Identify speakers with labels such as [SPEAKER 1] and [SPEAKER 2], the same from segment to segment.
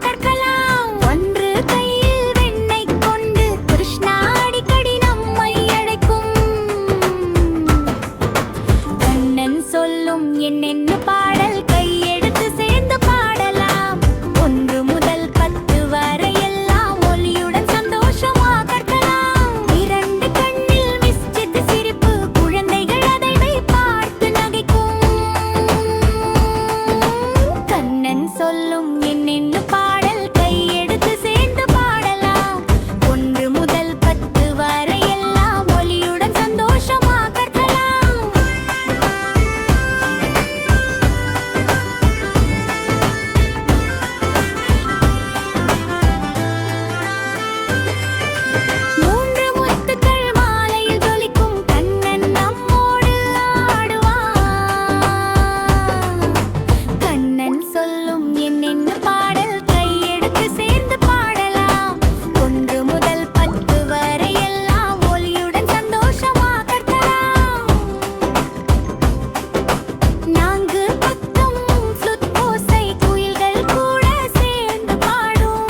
[SPEAKER 1] கற்கலாம். ஒன்று கையில் வெண்ணை கொண்டு கிருஷ்ணா அடிக்கடி நம்மை அழைக்கும். கண்ணன் சொல்லும் என்னென்ன பாடல் கையெடுத்து சேர்ந்து பாடலாம். 1 முதல் 10 வரை எல்லாம் ஒலியுடன் சந்தோஷமா கற்கலாம். 2 கண்ணில் மிஸ்சித் சிரிப்பு, குழந்தைகள் அதை பார்த்து நகைக்கும். கண்ணன் சொல்லும் என்னென்ன பாடல் கையெடுத்து சேர்ந்து பாடலாம். 1 முதல் 10 வரை எல்லாம் ஒலியுடன் சந்தோஷமா கற்கலாம். மூன்று முத்துக்கள் மாலையில் ஜொலிக்கும். கண்ணன் நம்மோடு ஆடுவான். கண்ணன் சொல்லும் என்னென்ன பாடல் கையெடுத்து சேர்ந்து பாடலாம். 1 முதல் 10 வரை எல்லாம் ஒலியுடன் சந்தோஷமா கற்கலாம். 4 பக்கம் ஃப்ளூட் ஓசை, குயில்கள் கூட சேர்ந்து பாடும்.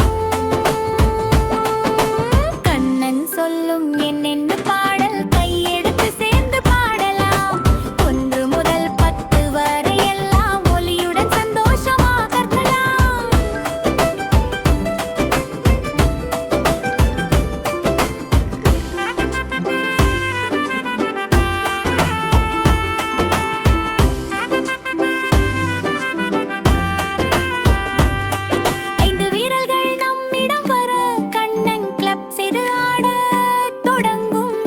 [SPEAKER 1] கண்ணன் சொல்லும் என்னென்ன பாடல் கையெடுத்து சேர்ந்து பாடலாம். 1 முதல் 10 வரை எல்லாம் ஒலியுடன் சந்தோஷமா கற்கலாம். ஐந்து வீரர்கள் நம்மிடம் வர கண்ணன் கிளப் செய்து ஆடத் தொடங்கும்.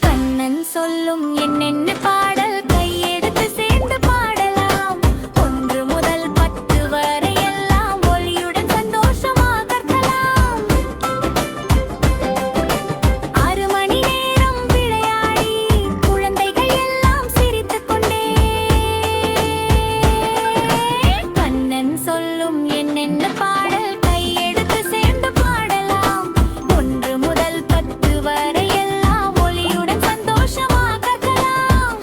[SPEAKER 1] கண்ணன் சொல்லும் என்னென்ன பாடல் கையெடுத்து சேர்ந்து பாடலாம். 1 முதல் 10 வரை எல்லாம் ஒலியுடன் சந்தோஷமா கற்கலாம். 6 மணி நேரம் விளையாடி குழந்தைகள் எல்லாம் சிரித்துக் கொண்டே. கண்ணன் சொல்லும் என்னென்ன பாடல் கையெடுத்து சேர்ந்து பாடலாம். 1 முதல் 10 வரை எல்லாம் ஒலியுடன் சந்தோஷமா கற்கலாம்.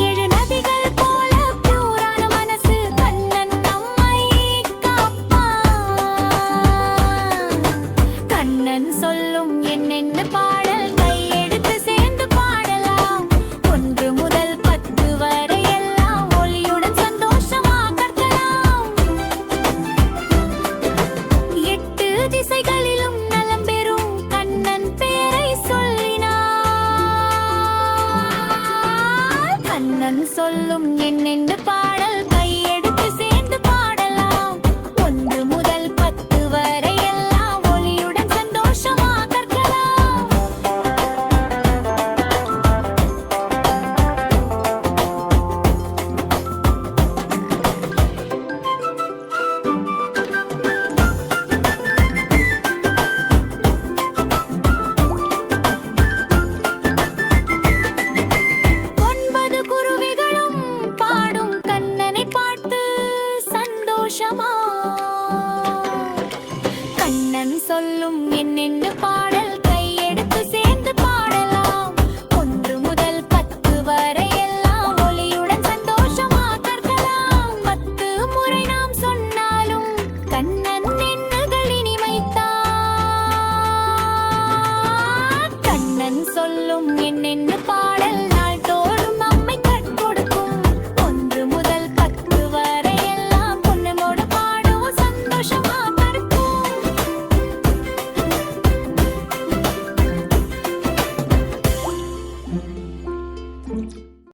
[SPEAKER 1] ஏழு நதிகள் போல பியூரான மனசு, கண்ணன் நம்மை காப்பான். கண்ணன் சொல்லும் என்னென்ன பாடல் கையெடுத்து சேர்ந்து பாடலாம். 1 முதல் 10 வரை எல்லாம் ஒலியுடன் சந்தோஷமா கற்கலாம். 8 திசைகளிலும் நலம் பெறும் கண்ணன் பேரை சொல்லினார். கண்ணன் சொல்லும் என்னென்ன பாடல் கையெடுத்து சேர்ந்து பாடலாம். 1 முதல் 10 வரை எல்லாம் ஒலியுடன் சந்தோஷமா கற்கலாம். ஒன்பது குருவிகளும் பாடும் கண்ணனை பார்த்து சந்தோஷமா. கண்ணன் சொல்லும் என்னென்ன பாடல் கையெடுத்து சேர்ந்து பாடலாம். 1 முதல் 10 வரை எல்லாம் ஒலியுடன் சந்தோஷமா கற்கலாம். 10 முறை நாம் சொன்னாலும் கண்ணன் எண்ணுகள் இனிமைத்தான். கண்ணன் சொல்லும் என்னென்ன